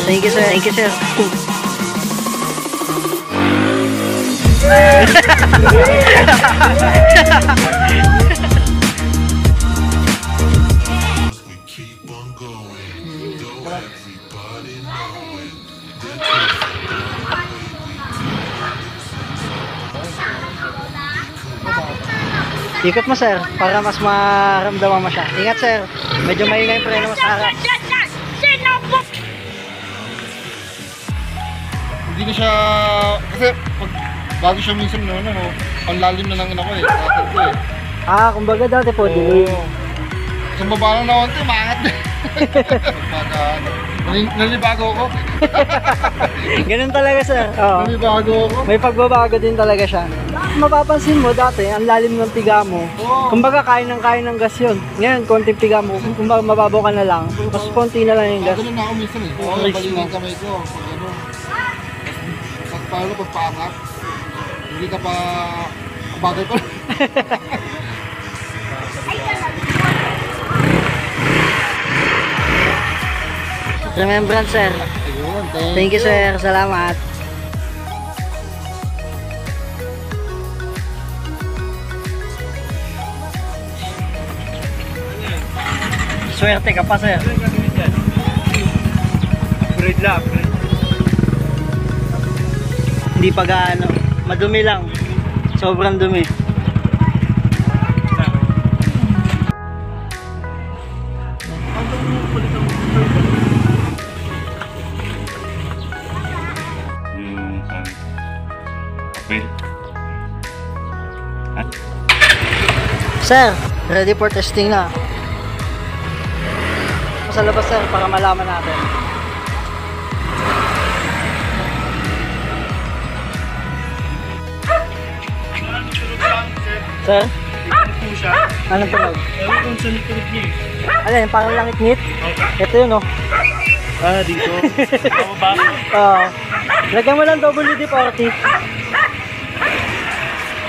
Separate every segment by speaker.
Speaker 1: Thank you, sir. Thank you, sir. Ikot mo, sir, para mas maramdaman mo siya. Ingat, sir. Medyo maingay yung preno mo sa harap.
Speaker 2: Hindi na siya, kasi bago siya minsan noon, ang lalim na ng ina ko eh, takot ko eh.
Speaker 1: Kumbaga dati po, delay.
Speaker 2: Sa baba lang na konti, maangat din. Nalibago ako.
Speaker 1: Ganun talaga, sir. Oo.
Speaker 2: Nalibago ako.
Speaker 1: May pagbabago din talaga siya. Mapapansin mo dati, ang lalim ng tiga mo. Kumbaga kain ng gas yun. Ngayon, konting tiga mo, kumbaga mababaw ka na lang. Mas konti na lang yung gas.
Speaker 2: Ganun na ako minsan eh. Oo, balik ng kamay ko. Pag ano. Pag paano, pag paangat. Hindi ka pa bagay pa.
Speaker 1: Remembrance, sir.
Speaker 2: Ayun,
Speaker 1: Thank you, sir. Salamat. Swerte ka pa, sir.
Speaker 3: Upgrade lang.
Speaker 1: Hindi pa gaano. Madumi lang. Sobrang dumi. Sir, ready for testing na. Sa labas, sir, para malaman natin. Sir? Anong tunog?
Speaker 3: Ewan kung saan tunog niya eh.
Speaker 1: Alin, parang langit-ngit? Ito yun, oh.
Speaker 3: Dito. Tama ba?
Speaker 1: Oo. Lagyan mo lang WD-40.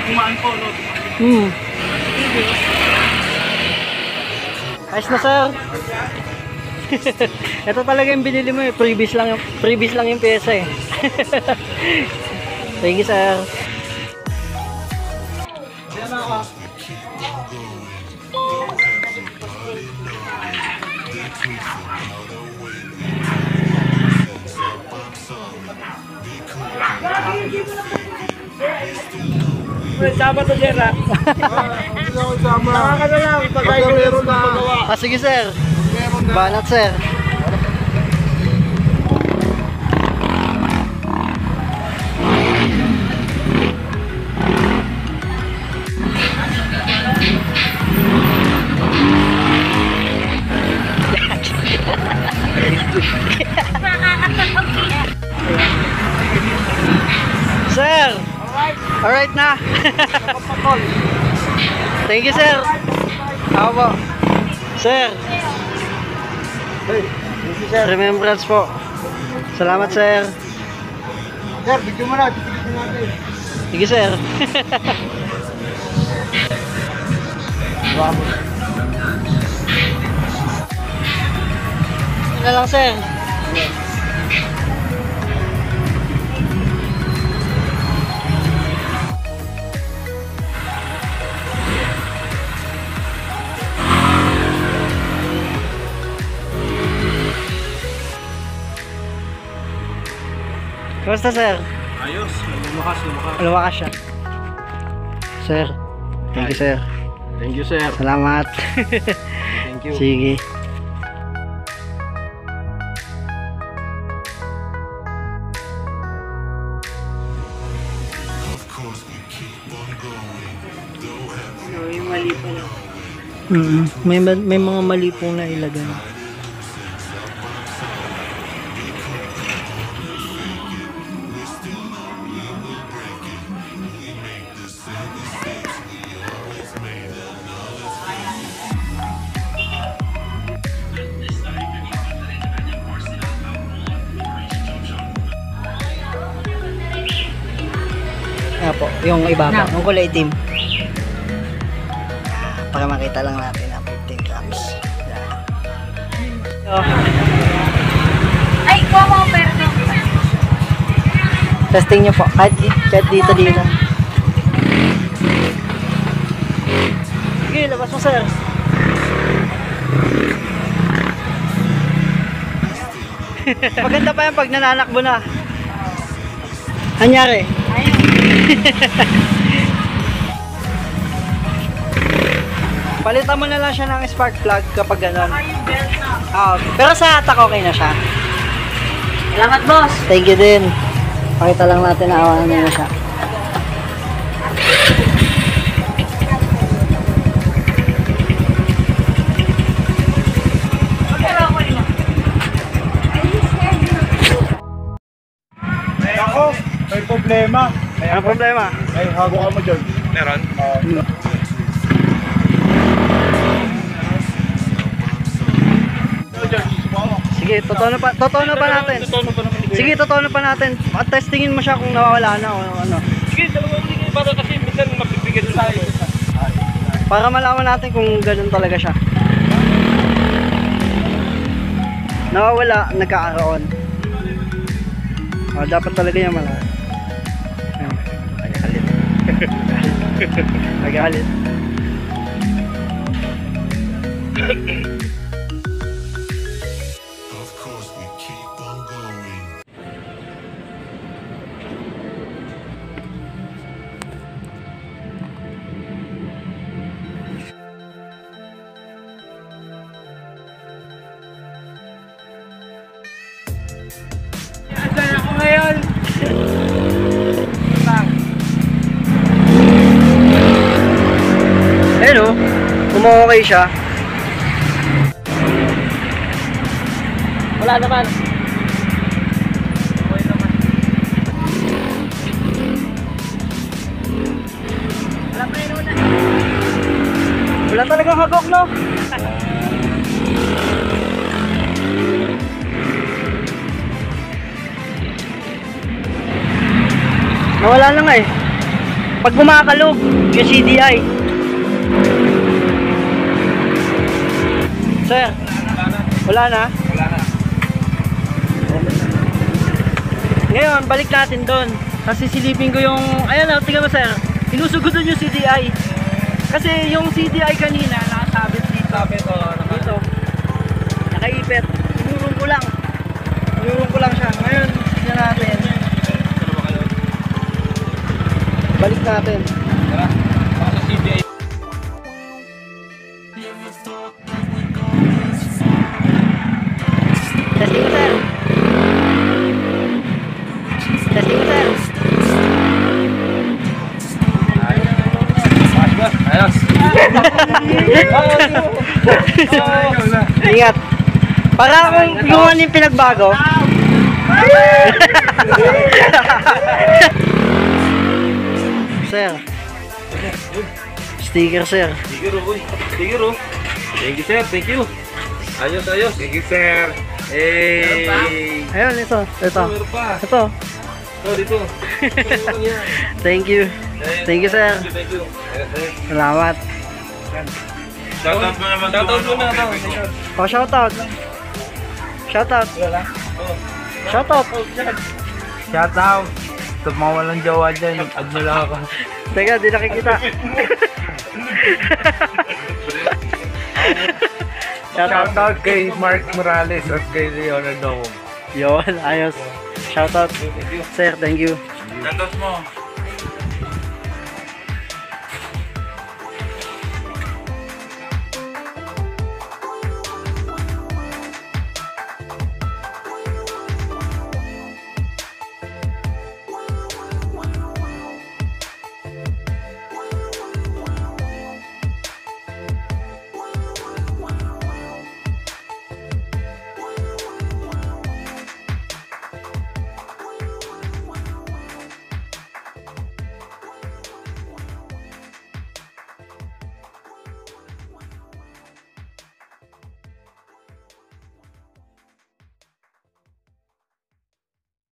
Speaker 3: Kumaan po, no?
Speaker 1: Ayos na, sir. Ito talaga yung binili mo eh. Previous lang yung pyesa eh. Thank you, sir.
Speaker 3: Sama to, Jera. Nakakano lang, ipagay ko meron na.
Speaker 1: Sige, sir. Banat, sir. Sir! Alright na! Thank you, sir! Ako po. Sir! Remembrance po. Salamat, sir.
Speaker 2: Sir, bigyan mo na. Titigil natin.
Speaker 1: Sige, sir. Ano lang, sir? Kumusta, sir?
Speaker 3: Ayos, lumakas.
Speaker 1: Lumakas siya. Sir, thank you, sir.
Speaker 3: Thank you, sir.
Speaker 1: Salamat.
Speaker 3: Thank you.
Speaker 1: Sige. Yung mali po lang. May mga mali pong nailagay. Po, yung ibaba, yung kulay itim. Para makita lang natin ang 15 grams. Yan.
Speaker 4: Ay, kuha mo
Speaker 1: Testing nyo po. Kahit dito. Sige, labas mo sir. Maganda pa yan pag nananakbo na. Anyari? Palitan mo na lang siya ng spark plug kapag gano'n. Pero sa atak okay na siya.
Speaker 4: Salamat, boss.
Speaker 1: Thank you din. Pakita lang natin na awanan na siya.
Speaker 3: Ako, may problema.
Speaker 1: Ano problema?
Speaker 3: Ay, hago ka mo dyan. Meron?
Speaker 1: Sige, totoo na pa natin. Sige, totoo na pa natin. Testingin mo siya kung nawawala na o ano.
Speaker 3: Sige, dalawang lingay para kasi minsan mapipigil tayo.
Speaker 1: Para malaman natin kung ganun talaga siya. Nawawala, nagkakaroon. Dapat talaga yung malaki. Nagalit.
Speaker 5: Of course, we keep on going.
Speaker 3: Asan ako ngayon?
Speaker 1: Ayun o, umukay siya.
Speaker 4: Wala naman.
Speaker 1: Wala talagang hagok, no? Nawala na nga eh. Pag bumakalog, yung CDI. Sir, wala na?
Speaker 3: Wala na.
Speaker 1: Ngayon, balik natin doon. Kasi silipin ko yung, ayan o, tingnan mo sir, inusog ko doon yung CDI. Kasi yung CDI kanina, nakasabit dito. Dito. Nakaipit. Inurong ko lang. Inurong ko lang siya. Ngayon, tingnan natin. Balik natin.
Speaker 3: Tara, baka sa CBI.
Speaker 1: Testing ko sir. Testing ko sir.
Speaker 3: Ayos.
Speaker 1: Ingat. Para kung yung ano yung pinagbago. Sir. Sticker sir.
Speaker 3: Sticker oh. Sticker oh. Thank you sir, thank you. Ayos, ayos. Thank you sir. Hey.
Speaker 1: Ayun, ito.
Speaker 3: Meron pa.
Speaker 1: Ito.
Speaker 3: Oh, dito. Meron yan.
Speaker 1: Thank you. Thank you sir.
Speaker 3: Thank you.
Speaker 1: Salamat.
Speaker 3: Shoutout mo naman. Shoutout mo na ito.
Speaker 1: Oh, shoutout. Shoutout. Shoutout.
Speaker 3: Shoutout. Sa mga walang jawa dyan, add nyo lang ako.
Speaker 1: Teka, di nakikita.
Speaker 3: Shoutout kay Mark Morales at kay Leonardo.
Speaker 1: Yun, ayos. Shoutout. Sir, thank you.
Speaker 3: Shoutout mo.